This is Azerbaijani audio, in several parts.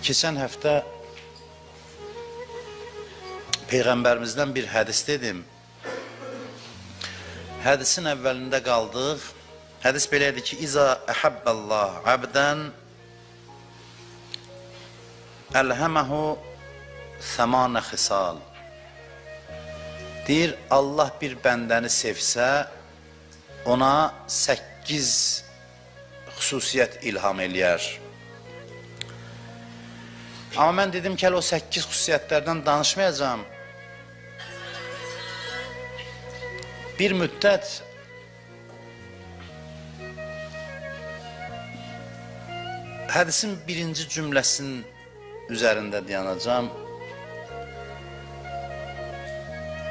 Keçən həftə Peyğəmbərimizdən bir hədis dedim. Hədisin əvvəlində qaldıq. Hədis belədir ki, İza əhəbbəllah əbdən əlhəməhu səmanə xisal. Deyir, Allah bir bəndəni sevsə, ona 8 xüsusiyyət ilham eləyər. Amma mən dedim ki, o 8 xüsusiyyətlərdən danışmayacağım. Bir müddət hədisin birinci cümləsinin üzərində dayanacağım.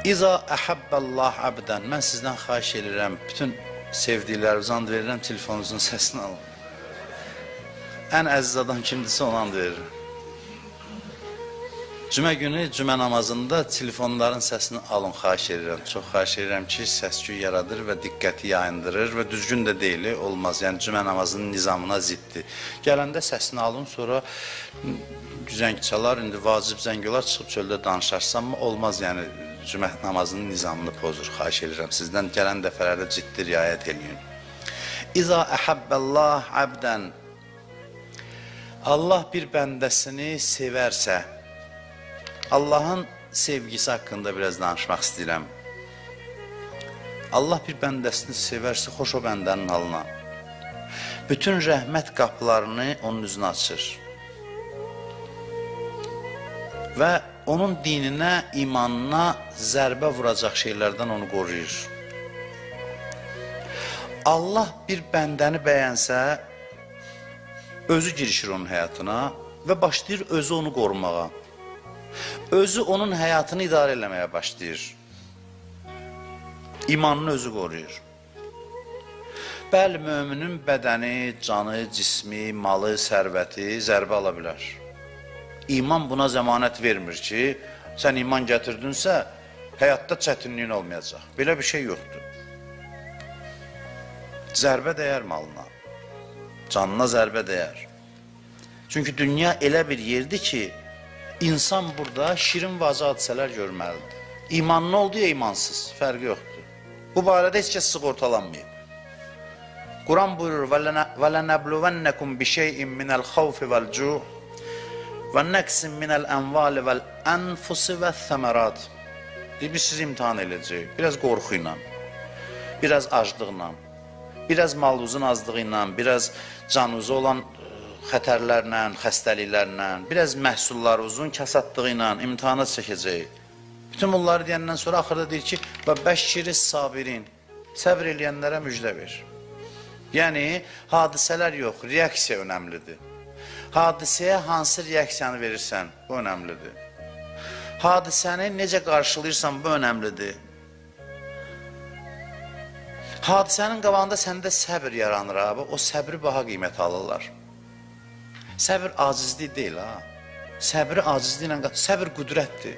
İza əhəbbəllah əbdən. Mən sizdən xahiş edirəm, bütün sevdiklərinizə and verirəm, telefonunuzun səsini alın. Ən əziz adam kimdirsə ona and verirəm. Cümə günü, cümə namazında telefonların səsini alın, xahiş edirəm. Çox xahiş edirəm ki, səs-küy yaradır və diqqəti yayındırır və düzgün də deyil, olmaz. Yəni, cümə namazının nizamına ziddir. Gələndə səsini alın, sonra zəng çalar, indi vacib zəng olar, çıxıb çöldə danışarsam mı? Olmaz, yəni, cümə namazının nizamını pozur, xahiş edirəm. Sizdən gələn dəfələrdə ciddi riayət edin. İza əhəbbəllah əbdən. Allah bir bəndəsini sevərsə, Allahın sevgisi haqqında biraz danışmaq istəyirəm. Allah bir bəndəsini sevərsə, xoş o bəndənin halına. Bütün rəhmət qapılarını onun üzünə açır. Və onun dininə, imanına zərbə vuracaq şeylərdən onu qoruyur. Allah bir bəndəni bəyənsə, özü girişir onun həyatına və başlayır özü onu qorumağa. Özü onun həyatını idarə eləməyə başlayır. İmanını özü qoruyur. Bəli, möminin bədəni, canı, cismi, malı, sərvəti zərbə ala bilər. İman buna zəmanət vermir ki, sən iman gətirdinsə, həyatda çətinliyin olmayacaq. Belə bir şey yoxdur. Zərbə dəyər malına, canına zərbə dəyər. Çünki dünya elə bir yerdir ki, İnsan burada şirin və acı hadisələr görməlidir. İmanlı oldu ya imansız, fərqi yoxdur. Bu barədə heç kəs sığortalanmayıb. Quran buyurur, وَلَنَبْلُوَنَّكُمْ بِشَيْءٍ مِنَ الْخَوْفِ وَالْجُوعِ وَنَّكْسٍ مِنَ الْأَنْوَالِ وَالْأَنْفُسِ وَالثَّمَرَاتِ. Biz sizi imtihan edəcəyik. Biraz qorxu ilə, biraz aclıqla, biraz malınızın azlığı ilə, biraz canınıza olan xətərlərlə, xəstəliklərlə, biraz məhsullarınızın kasadlığı ilə imtihana çəkəcəyik. Bütün bunları deyəndən sonra axırda deyir ki, və bəşşiri sabirin, səbr eləyənlərə müjdə ver. Yəni, hadisələr yox, reaksiya önəmlidir. Hadisəyə hansı reaksiyanı verirsən, bu önəmlidir. Hadisəni necə qarşılayırsan, bu önəmlidir. Hadisənin qabağında səndə səbr yaranır abi, o səbri baha qiymət alırlar. Səbr acizlik deyil, ha. Səbri acizliklə, səbr qüdrətdir.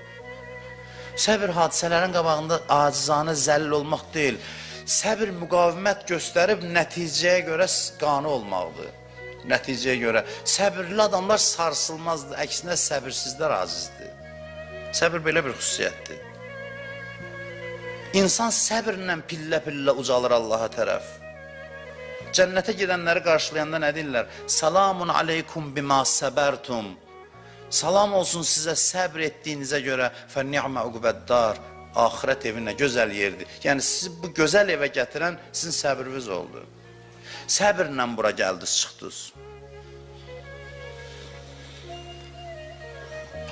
Səbr hadisələrin qabağında acizanə zəlil olmaq deyil. Səbr müqavimət göstərib nəticəyə görə qane olmaqdır. Nəticəyə görə. Səbirli adamlar sarsılmazdır, əksinə səbirsizlər acizdir. Səbr belə bir xüsusiyyətdir. İnsan səbrlə pillə-pillə ucalır Allaha tərəf. Cənnətə gedənləri qarşılayanda nə deyirlər? Salamun aleykum bima səbərtum. Salam olsun sizə səbr etdiyinizə görə. Fəni'mə uqbəddar. Axirət evinə gözəl yerdir. Yəni, sizi bu gözəl evə gətirən sizin səbriniz oldu. Səbrlə bura gəldiniz, çıxdınız.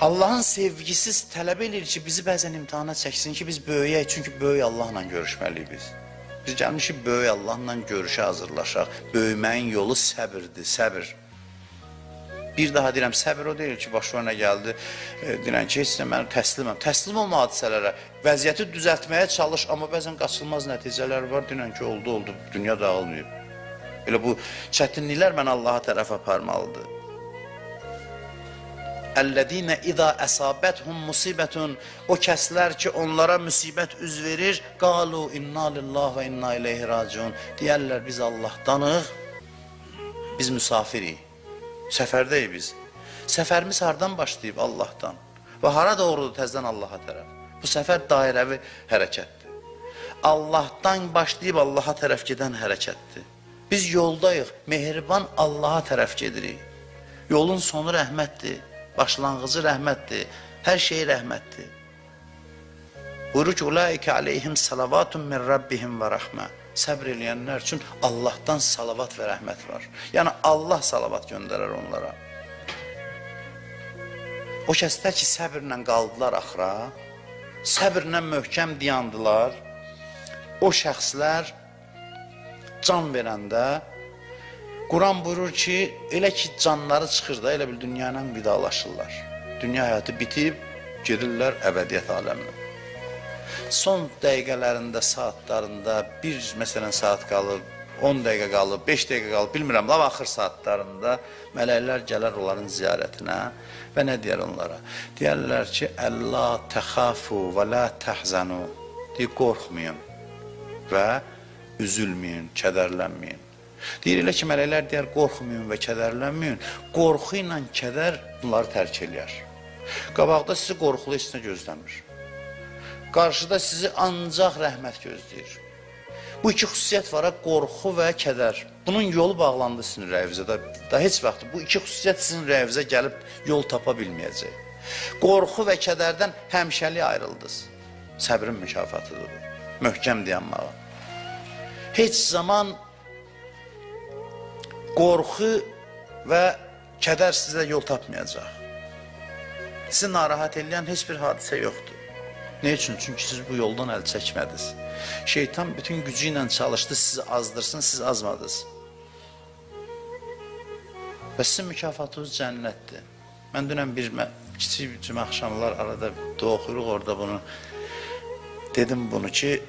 Allahın sevgisiz tələb edir ki, bizi bəzən imtihana çəksin ki, biz böyüyək. Çünki böyük Allahla görüşməliyik biz. Biz gəlmişik, böyük Allahla görüşə hazırlaşaq. Böyüməyin yolu səbirdir, səbir. Bir daha deyirəm, səbir o deyil ki, başına nə gəldi, deyirəm ki, heç də mən təsliməm. Təslim olma hadisələrə, vəziyyəti düzəltməyə çalış, amma bəzən qaçılmaz nəticələr var, deyirəm ki, oldu, dünya dağılmayıb. Elə bu çətinliklər mən Allaha tərəf aparmalıdır. Əllədinə iza əsabəthum musibətun. O kəslər ki, onlara müsibət üz verir, qalu inna lillah və inna ileyhi raciun. Deyərlər, biz Allahdanıq, biz müsafirik, səfərdəyik biz. Səfərimiz hardan başlayıb? Allahdan. Və hara doğrudur təzdən Allaha tərəf? Bu səfər dairəvi hərəkətdir. Allahdan başlayıb Allaha tərəf gedən hərəkətdir. Biz yoldayıq, mehriban Allaha tərəf gedirik. Yolun sonu rəhmətdir, başlanğıcı rəhmətdir, hər şey rəhmətdir. Buyurur ki, ulaikə aleyhim salavatun min rabbihim və rəhmə. Səbr eləyənlər üçün Allahdan salavat və rəhmət var. Yəni Allah salavat göndərər onlara. O kəslər ki, səbirlə qaldılar axıra, səbirlə möhkəm dayandılar, o şəxslər can verəndə, Quran buyurur ki, elə ki canları çıxır da, elə bil dünya ilə vidalaşırlar. Dünya həyatı bitib, gedirlər əbədiyyət aləminə. Son dəqiqələrində, saatlarında, məsələn saat qalıb, 10 dəqiqə qalıb, 5 dəqiqə qalıb, bilmirəm, lav axır saatlarında mələklər gələr onların ziyarətinə və nə deyər onlara? Deyərlər ki, Əllə təxafu və lə təhzənu, deyir, qorxmayın və üzülməyin, kədərlənməyin. Deyir, elə ki, mələklər deyər, qorxmayın və kədərlənməyin, qorxu ilə kədər bunları tərk eləyər. Qabaqda sizi qorxulu heç nə gözləmir. Qarşıda sizi ancaq rəhmət gözləyir. Bu iki xüsusiyyət var, qorxu və kədər. Bunun yolu bağlandı sizin ürəyinizə. Da heç vaxt bu iki xüsusiyyət sizin ürəyinizə gəlib yol tapa bilməyəcək. Qorxu və kədərdən həmişəlik ayrıldınız. Səbrin mükafatıdır bu. Möhkəm dayanmağa. Heç zaman qorxu və kədər sizə yol tapmayacaq. Sizi narahat edən heç bir hadisə yoxdur. Ne üçün? Çünki siz bu yoldan əl çəkmədiniz. Şeytan bütün gücü ilə çalışdı, sizi azdırsın, siz azmadınız. Və sizin mükafatınız cənnətdir. Mən dünən kiçik cümə axşamlar arada oxuyuruq orada bunu. Dedim bunu ki,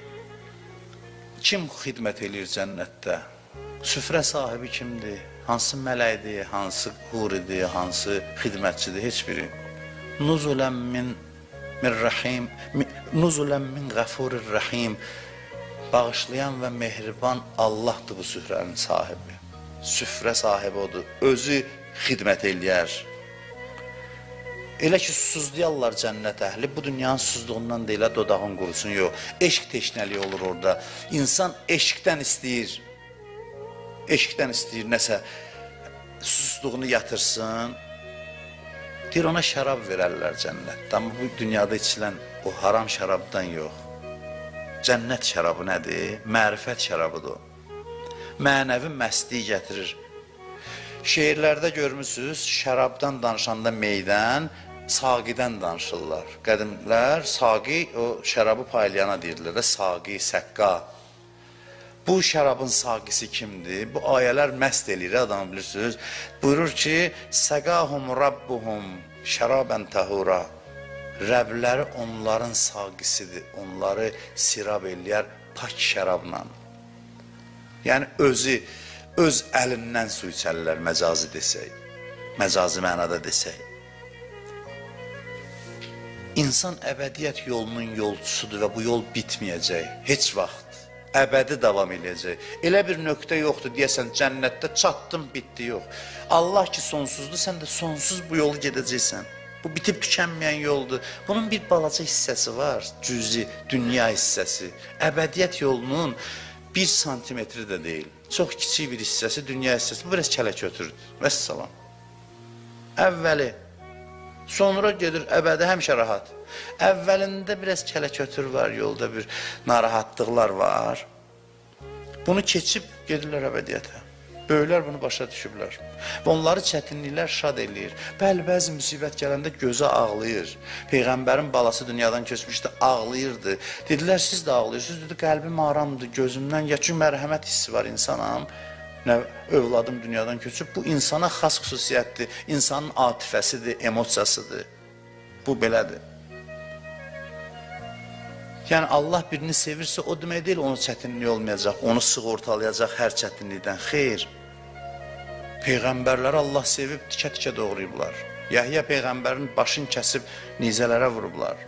kim xidmət edir cənnətdə? Süfrə sahibi kimdir? Hansı mələkdir, hansı huridir, hansı xidmətçidir? Heç biri. Nuzulən min qəfurir rəhim, bağışlayan və mehriban Allahdır bu süfrənin sahibi. Süfrə sahibi odur, özü xidmət eləyər. Elə ki, susuzlayarlar cənnət əhli, bu dünyanın susuzluğundan deyil, dodağın qurusun, yox. Eşq teşnəliyi olur orada. İnsan eşqdən istəyir nəsə susuzluğunu yatırsın. Deyir, ona şərab verərlər cənnətdə, amma bu dünyada içilən o haram şərabdan yox. Cənnət şərabı nədir? Mərifət şərabıdır o. Mənəvi məstliyi gətirir. Şeirlərdə görmüsünüz, şərabdan danışanda meydən, saqidən danışırlar. Qədimlər saqi o şərabı paylayana deyirdilər, saqi, səqqa. Bu şərabın saqisi kimdir? Bu ayələr məst eləyir, adamı bilirsiniz. Buyurur ki, səqahum rabbuhum şərabən təhura. Rəbləri onların saqisidir, onları sirab eləyər pak şərabla. Yəni öz əlindən su içərlər, məcazi desək, məcazi mənada desək. İnsan əbədiyyət yolunun yolcusudur və bu yol bitməyəcək, heç vaxt. Əbədi davam edəcək. Elə bir nöqtə yoxdur, deyəsən, cənnətdə çatdım, bitdi, yox. Allah ki, sonsuzdur, sən də sonsuz bu yolu gedəcəksən. Bu bitib tükənməyən yoldur. Bunun bir balaca hissəsi var, cüzi, dünya hissəsi. Əbədiyyət yolunun 1 santimetri də deyil. Çox kiçik bir hissəsi, dünya hissəsi. Bu biraz kələ-kötürdür. Vəssalam. Əvvəli, sonra gedir əbədi həmişə rahat. Əvvəlində biraz kələ-kötür var, yolda bir narahatlıqlar var. Bunu keçib gedirlər əbədiyyətə. Böyüklər bunu başa düşüblər. Və onları çətinliklər şad eləyir. Bəli, bəzi müsibət gələndə gözə ağlayır. Peyğəmbərin balası dünyadan köçmüşdü, ağlayırdı. Dedilər, siz də ağlayırsınız. Dedi, qəlbim aramdır, gözümdən. Ya çünki mərhəmət hissi var insanam. Nə övladım dünyadan köçüb. Bu insana xas xüsusiyyətdir. İnsanın atifəsidir, emosiyasıdır. Bu belədir. Yəni Allah birini sevirsə, o demək deyil, onun çətinliyi olmayacaq, onu sığortalayacaq hər çətinlikdən. Xeyr, Peyğəmbərləri Allah sevib tikə-tikə doğrayıblar. Yəhya Peyğəmbərin başını kəsib nizələrə vurublar.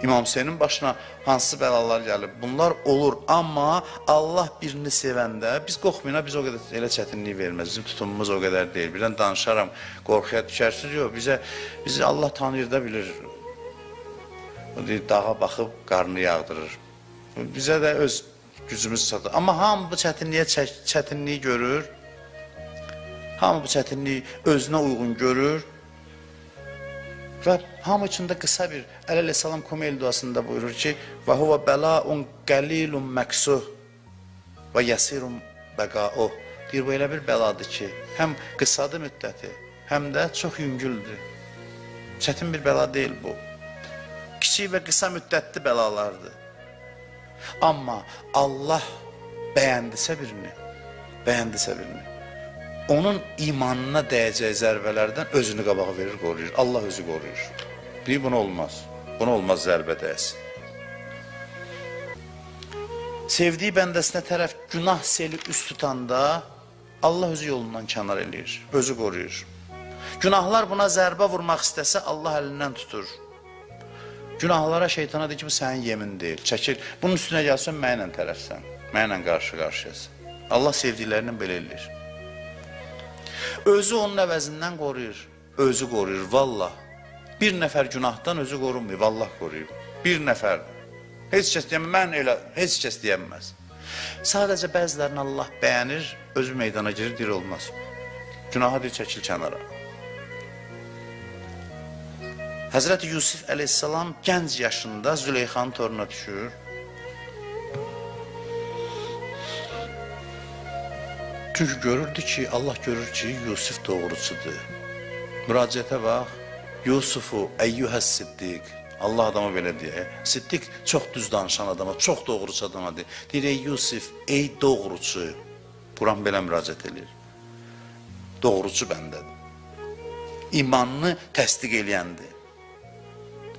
İmam Hüseynin başına hansı bəlalar gəlib? Bunlar olur, amma Allah birini sevəndə, biz qorxmayın, biz o qədər elə çətinlik verməz, bizim tutumumuz o qədər deyil. Birdən danışaram, qorxuya düşərsiniz, yox, bizi Allah tanıyır da bilir. O deyir, dağa baxıb, qarnı yağdırır. Bizə də öz gücümüz çatır. Amma hamı bu çətinliyi görür, hamı bu çətinliyi özünə uyğun görür. Və hamı üçün də qısa bir Əleyhissalam Komel duasında buyurur ki, və huvə bəlaun qəlilun məqsuh və yəsirun bəqauh. Deyir, bu elə bir bəladır ki, həm qısadır müddəti, həm də çox yüngüldür. Çətin bir bəla deyil bu. Kiçik və qısa müddətli bəlalardır. Amma Allah bəyəndisə birini, onun imanına dəyəcək zərbələrdən özünü qabağa verir, qoruyur. Allah özü qoruyur. Deyir, buna olmaz. Buna olmaz zərbə dəyəsin. Sevdiği bəndəsinə tərəf günah seli üst tutanda Allah özü yolundan kənar eləyir, özü qoruyur. Günahlar buna zərbə vurmaq istəsə Allah əlindən tutur. Günahlara şeytana deyir ki, bu sənin yemin deyil, çəkil. Bunun üstünə gəlsən, mənlə tərəfsən, mənlə qarşı-qarşıyasın. Allah sevdiklərindən belə eləyir. Özü onun əvəzindən qoruyur, özü qoruyur, vallah. Bir nəfər günahdan özü qorunmuyor, vallah qoruyur. Bir nəfər. Heç kəs deyəməz, mən elə, heç kəs deyəməz. Sadəcə bəzilərini Allah bəyənir, özü meydana girir, deyir olmaz. Günaha deyir, çəkil kənara. Həzrəti Yusuf əleyhissalam gənc yaşında Züleyxanın toruna düşür. Çünki görürdü ki, Allah görür ki, Yusuf doğrusudur. Müraciətə bax, Yusufu əyyuhəs siddiq. Allah adama belə deyir. Siddiq çox düz danışan adama, çox doğrucu adama deyir. Deyir, ey Yusuf, ey doğrucu. Quran belə müraciət edir. Doğrucu bəndədir. İmanını təsdiq eləyəndir.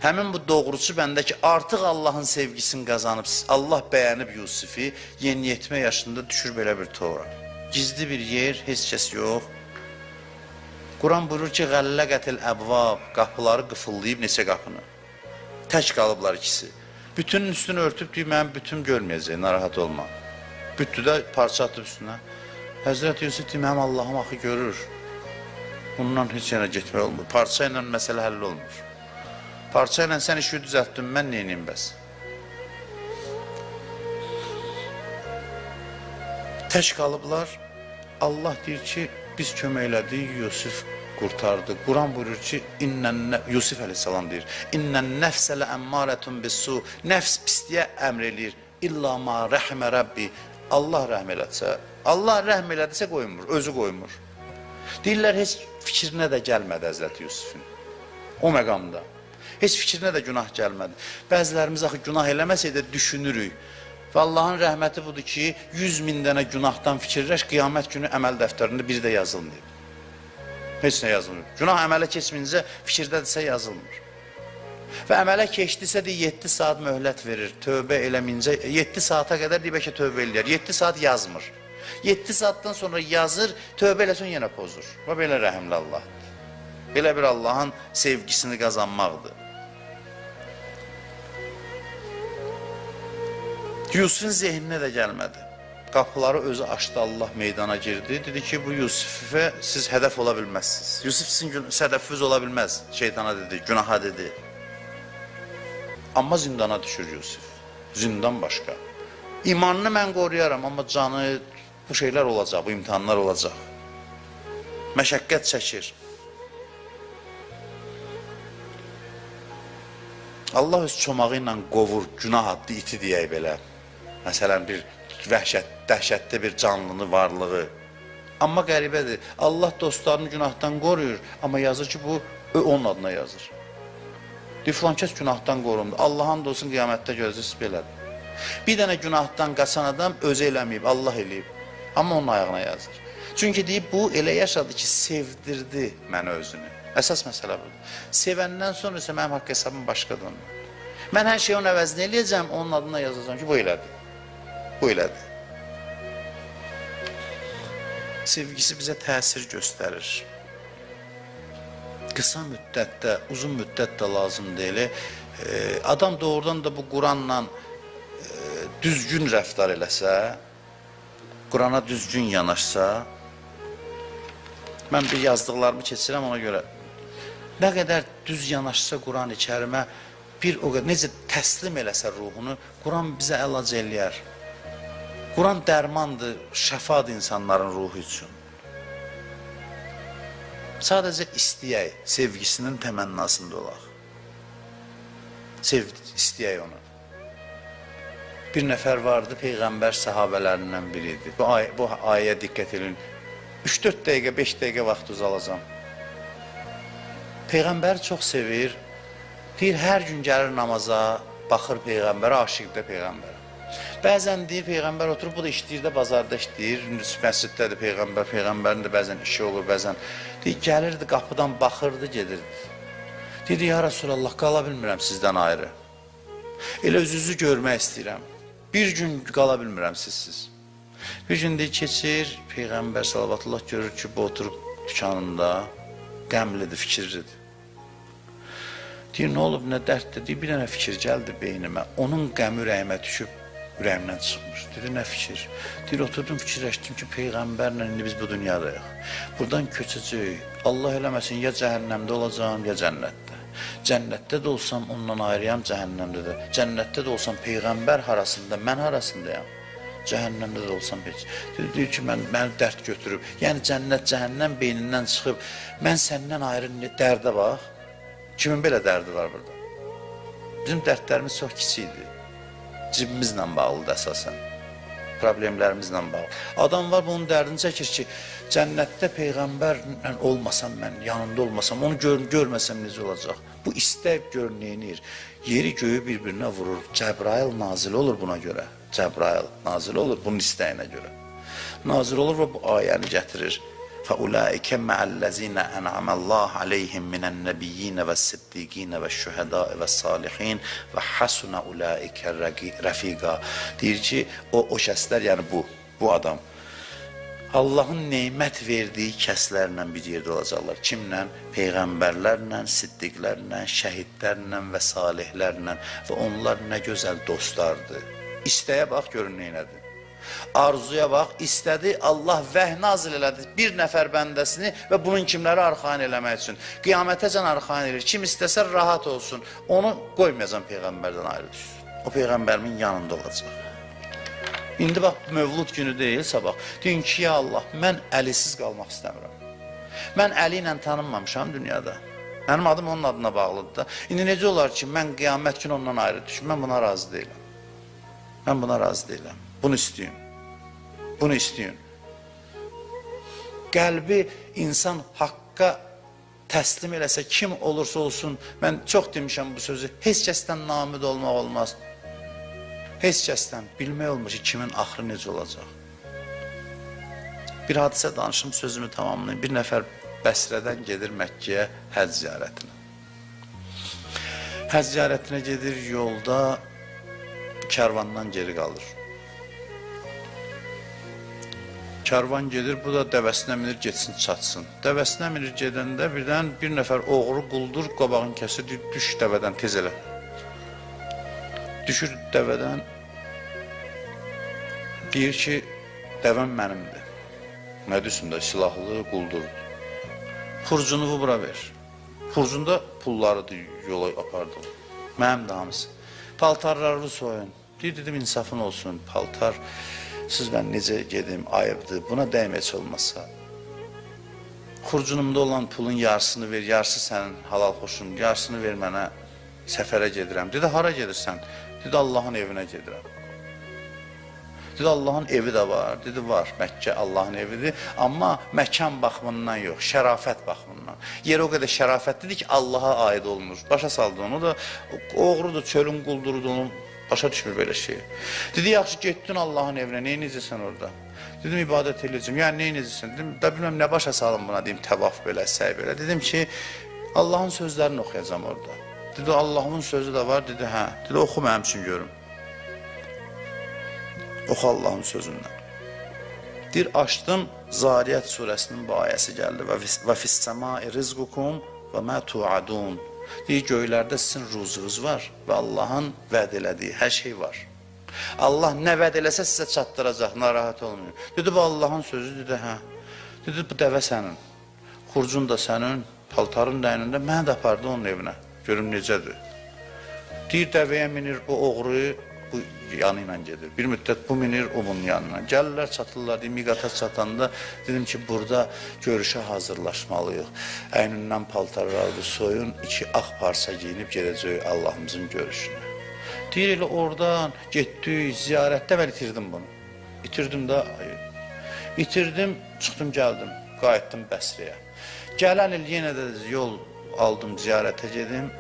Həmin bu doğrucu bəndə ki, artıq Allahın sevgisini qazanıb, Allah bəyənib Yusufi, yeniyetmə yaşında düşür belə bir tora. Gizli bir yer, heç kəs yox. Quran buyurur ki, Ğəlləqətil əbvab, qapıları qıfıllayıb neçə qapını. Tək qalıblar ikisi. Bütünün üstünü örtüb deyib, mənim bütün görməyəcək, narahat olma. Bütü də parça atıb üstünə. Həzrət Yusuf deyib, mənim Allahım axı görür. Bundan heç yana getmək olmur. Parça ilə məsələ həll olmur. Parça ilə sən işi düzəltdin, mən neyiniyim bəs? Tək qalıblar, Allah deyir ki, biz köməklədik, Yusuf qurtardı. Quran buyurur ki, Yusuf əleyhissalam deyir, İnnən nəfsələ əmmarətun bissu, nəfs pisliyə əmr eləyir, İlla ma rəhmə Rəbbi, Allah rəhm elətsə, Allah rəhm elədisə qoymur, özü qoymur. Deyirlər, heç fikrinə də gəlmədi Həzrəti Yusufun, o məqamda. Heç fikrinə də günah gəlmədi. Bəzilərimiz axı günah eləməsəydə düşünürük. Və Allahın rəhməti budur ki, 100.000 dənə günahdan fikirləş, qiyamət günü əməl dəftərində biri də yazılmıyor. Heç nə yazılmıyor. Günah əmələ keçməyincə fikirdədirsə yazılmır. Və əmələ keçdisə deyir, 7 saat möhlət verir, tövbə eləməyincə, 7 saata qədər deyir, bəlkə tövbə eləyər, 7 saat yazmır. 7 saatdan sonra yazır, tövbə eləsən yenə pozur. Və belə rəhimli Allahdır. Belə bir Allahın sevgisini qazanmaqdır. Yusufun zehninə də gəlmədi. Qapıları özü açdı, Allah meydana girdi. Dedi ki, bu Yusufə siz hədəf ola bilməzsiniz. Yusuf sizin sədəfiniz ola bilməz. Şeytana dedi, günaha dedi. Amma zindana düşür Yusuf. Zindan başqa. İmanını mən qoruyaram, amma canı, bu şeylər olacaq, bu imtihanlar olacaq. Məşəqqət çəkir. Allah öz çomağı ilə qovur, günah adlı iti deyək belə. Məsələn, bir dəhşətli bir canlını, varlığı. Amma qəribədir, Allah dostlarını günahdan qoruyur, amma yazır ki, bu onun adına yazır. Deyir, filan kəs günahdan qorundu, Allahın da olsun qiyamətdə gözlüsü belədir. Bir dənə günahdan qaçan adam özü eləməyib, Allah eləyib, amma onun ayağına yazır. Çünki deyib, bu elə yaşadı ki, sevdirdi mənə özünü. Əsas məsələ budur. Sevəndən sonra isə mənim haqq hesabım başqadır. Mən hər şeyi onun əvəzini eləyəcəm, onun adına yazacağım ki, bu elədir. Bu elədir. Sevgisi bizə təsir göstərir. qısa müddətdə, uzun müddətdə lazım deyil. Adam doğrudan da bu Quranla düzgün rəftar eləsə, Qurana düzgün yanaşsa, mən bir yazdıqlarımı keçirəm ona görə. Nə qədər düz yanaşsa Quran-ı Kərimə, bir o qədər necə təslim eləsə ruhunu, Quran bizə əlac eləyər. Quran dərmandır, şəfadır insanların ruhu üçün. Sadəcə istəyək, sevgisinin təmənnasında olaq. İstəyək onu. Bir nəfər vardı, Peyğəmbər səhabələrindən biri idi. Bu ayəyə diqqət edin. 3-4 dəqiqə, 5 dəqiqə vaxt uzalacam. Peyğəmbəri çox sevir. Deyir, hər gün gəlir namaza, baxır Peyğəmbərə, aşiqdir Peyğəmbərə. Bəzən deyir, Peyğəmbər oturub, bu da işləyir də, bazarda işləyir. Məsciddədir Peyğəmbər, Peyğəmbərin də bəzən işi olur, bəzən. Deyir, gəlirdi, qapıdan baxırdı, gedirdi. Deyir, ya Rasulallah, qala bilmirəm sizdən ayrı. Elə özünüzü görmək istəyirəm. Bir gün qala bilmirəm sizsiz. Bir gün deyir, keçir, Peyğəmbər salavatullah görür ki, bu oturub dükanında, qəmlidir, fikirlidir. Deyir, nə olub, nə dərddir? Deyir, bir dənə fikir gəldi beynimə. Onun qəmi ürəyimə düşüb, ürəyimdən çıxmış. Deyir, nə fikir? Deyir, oturdum, fikirləşdim ki, Peyğəmbərlə indi biz bu dünyadayıq. Buradan köçəcəyik. Allah eləməsin, ya cəhənnəmdə olacağım, ya cənnətdə. Cənnətdə də olsam, ondan ayrıyam, cəhənnəmdə də. Cənnətdə də olsam, Peyğəmbər harasında, mən harasındayam. Cəhənnəmdə də olsam heç. Deyir ki, məni dərd götürüb. Yəni, cənnət, cəhənnəm beynindən çıxıb, mən səndən ayrı dərdə bax. Kimin belə dərdi var burada? Bizim dərdlərimiz çox kiçikdir. Cibimizlə bağlıdır əsasən. Problemlərimizlə bağlı. Adam var, bunun dərdini çəkir ki, cənnətdə Peyğəmbərlə olmasam mən, yanında olmasam, onu görməsəm necə olacaq? Bu istəyib gör neyinir? Yeri göyü bir-birinə vurur. Cəbrail nazil olur buna görə. Cəbrail nazil olur bunun istəyinə görə. Nazil olur və bu ayəni gətirir. فَأُولَٰئِكَ مَعَ الَّذِينَ أَنْعَمَ اللّٰهُ عَلَيْهِمْ مِنَ النَّبِيِّينَ وَالصِّدِّيقِينَ وَالشُّهَدَاءِ وَالصَّالِحِينَ وَحَسُنَ أُولَٰئِكَ رَفِيقًا. Deyir ki, o şəxslər, yəni bu adam, Allahın neymət verdiyi kəslərlə bir yerdə olacaqlar. Kimlə? Peyğəmbərlərlə, siddiqlərlə, şəhidlərlə və salihlərlə və onlar nə gözəl dostlardır. İstəyə bax, görün neynədir. Arzuya bax, istədi, Allah vəh nazil elədi bir nəfər bəndəsini və bunun kimləri arxain eləmək üçün. Qiyamətəcən arxain edir. Kim istəsə rahat olsun. Onu qoymayacam Peyğəmbərdən ayrı düşsün. O Peyğəmbərimin yanında olacaq. İndi bax, Mövlud günü deyil, sabah. Deyin ki, ya Allah, mən Əlisiz qalmaq istəmirəm. Mən Əli ilə tanınmamışam dünyada. Mənim adım onun adına bağlıdır da. İndi necə olar ki, mən qiyamət günü ondan ayrı düşüm. Mən buna razı deyiləm. Mən buna razı deyiləm. Bunu istəyin. Bunu istəyin. Qəlbi insan haqqa təslim eləsə, kim olursa olsun, mən çox demişəm bu sözü, heç kəsdən namid olmaq olmaz. Heç kəsdən bilmək olmur ki, kimin axırı necə olacaq. Bir hadisə danışım, sözümü tamamlayayım. Bir nəfər Bəsrədən gedir Məkkəyə həcc ziyarətinə. Həcc ziyarətinə gedir, yolda kərvandan geri qalır. Kərvan gedir, bu da dəvəsinə minir, geçsin, çatsın. Dəvəsinə minir, gedəndə birdən bir nəfər oğru quldur, qabağını kəsir, düş dəvədən, tez elə. Düşür dəvədən, deyir ki, dəvəm mənimdir. Nə düşsün də, silahlı quldurdur. Xurcunu bura ver. Xurcunda pulları yola apardı. Mənim də hamısı. Paltarlarını soyun. Dedim, insafın olsun, paltar. Siz mən necə gedim, ayıbdır, buna dəymək olmasa. Xurcunumda olan pulun yarısını ver, yarısı sənin halal xoşun, yarısını ver mənə, səfərə gedirəm. Dedi, hara gedirsən? Dedi, Allahın evinə gedirəm. Dedi, Allahın evi də var. Dedi, var, Məkkə Allahın evidir, amma məkan baxımından yox, şərafət baxımından. Yer o qədər şərafətlidir ki, Allaha aid olmur. Başa saldı onu da, oğrudur, çölün quldurudur onu. Başa düşmür belə şey. Dedi, yaxşı, getdin Allahın evinə, neyin necəsən orada? Dedim, ibadət edəcəm. Yəni, neyin necəsən? Dedim, da bilməm, nə başa salım buna, deyim, təvaf belə, səy belə. Dedim ki, Allahın sözlərini oxuyacam orada. Dedi, Allahın sözü də var. Dedi, hə. Dedi, oxu mənim üçün görüm. Oxu Allahın sözündən. Deyir, açdım, Zariyət surəsinin bu ayəsi gəldi. Və fissəmai rizqukum və mə tuadun. Deyir, göylərdə sizin ruzuğunuz var və Allahın vəd elədiyi hər şey var. Allah nə vəd eləsə sizə çatdıracaq, narahat olmayın. Dedi, bu Allahın sözü, dedi, hə. Dedi, bu dəvə sənin, xurcun da sənin, paltarın da ənində, mənə də apardı onun evinə, görüm necədir. Deyir, dəvəyə minir, o oğru bu yanı ilə gedir. Bir müddət bu minir, o bunun yanına. Gəlirlər, çatırlar, miqata çatanda dedim ki, burada görüşə hazırlaşmalıyıq. Əynindən paltarlardı, soyun, 2 ağ parça giyinib gedəcək Allahımızın görüşünə. Deyir, elə oradan getdik, ziyarətdə və itirdim bunu. İtirdim də, itirdim, çıxdım, gəldim, qayıtdım Bəsriyə. Gələn il yenə də yol aldım, ziyarətə gedim.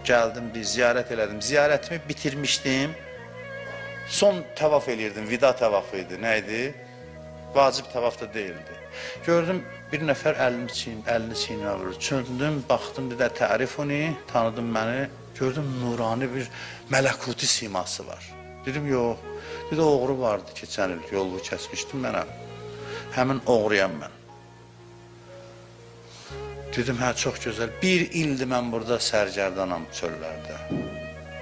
Gəldim, bir ziyarət elədim. Ziyarətimi bitirmişdim. Son təvaf eləyirdim, vida təvafı idi. Nə idi? Vacib təvaf da deyildi. Gördüm, bir nəfər əlini çiynimə vurur. Çöndüm, baxdım, bir də tərif onu, tanıdım məni. Gördüm, nurani bir mələkuti siması var. Dedim, yox. Bir də oğru vardı, keçən il yolu kəsmişdim mənə. Həmin oğruyam mən. Dedim, hə, çox gözəl. 1 ildir mən burada sərgərdanam çöllərdə.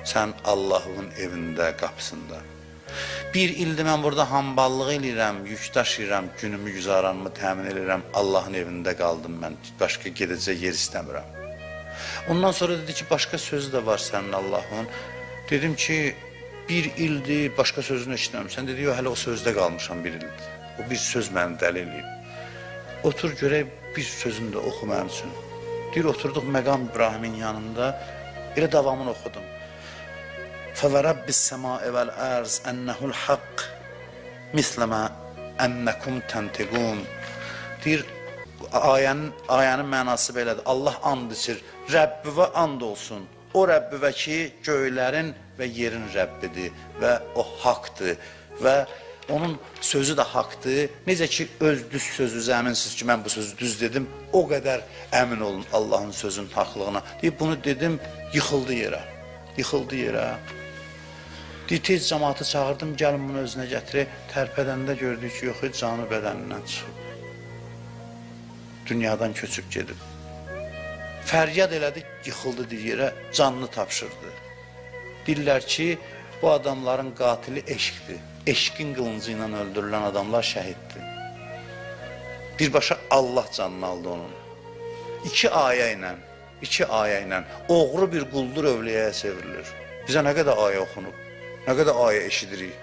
Sən Allahın evində, qapısında. 1 ildir mən burada hamballıq eləyirəm, yük daşıyıram, günümü, güzaranımı təmin eləyirəm. Allahın evində qaldım mən, başqa gedəcək yer istəmirəm. Ondan sonra dedi ki, başqa sözü də var sənin Allahın. Dedim ki, 1 ildir, başqa sözünü eşitməmişsən. Dedi, yox, hələ o sözdə qalmışam 1 ildir. O bir söz məni dəli eləyib. Otur görək, bir sözünü də oxu mənim üçün. Deyir, oturduq Məqam İbrahimin yanında, elə davamını oxudum. فَوَرَبِّ السَّمَاءِ وَالْأَرْضِ أَنَّهُ الْحَقِّ مِثْلَ مَا أَنَّكُمْ تَنْتِقُونَ. Deyir, ayənin mənası belədir. Allah and içir, Rəbbivə and olsun. O Rəbbivə ki, göylərin və yerin Rəbbidir və o haqdır və onun sözü də haqdır. Necə ki, öz düz sözünüzə əminsiniz ki, mən bu sözü düz dedim, o qədər əmin olun Allahın sözünün haqlığına. Deyib, bunu dedim, yıxıldı yerə. Yıxıldı yerə. Deyib, tez cəmaatı çağırdım, gəlin bunu özünə gətirək. Tərpədəndə gördük ki, yox, canı bədənindən çıxıb. Dünyadan köçüb gedib. Fəryad elədik, yıxıldı yerə, canını tapşırdı. Deyirlər ki, bu adamların qatili eşqdir. Eşqin qılıncı ilə öldürülən adamlar şəhiddir. Birbaşa Allah canını aldı onun. 2 ayə ilə oğru bir quldur övliyəyə çevrilir. Bizə nə qədər ayə oxunub, nə qədər ayə eşidirik.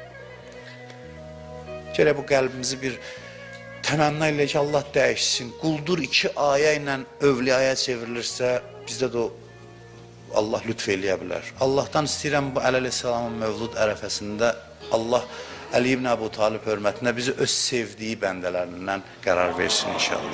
Gərək bu qəlbimizi bir təmənna ilə ki, Allah dəyişsin. Quldur 2 ayə ilə övliyəyə çevrilirsə, bizdə də o Allah lütf eləyə bilər. Allahdan istəyirəm bu Əleyhisselamın mövlud ərəfəsində Allah Əli ibn Əbu Talib hörmətinə bizi öz sevdiyi bəndələrindən qərar versin inşallah.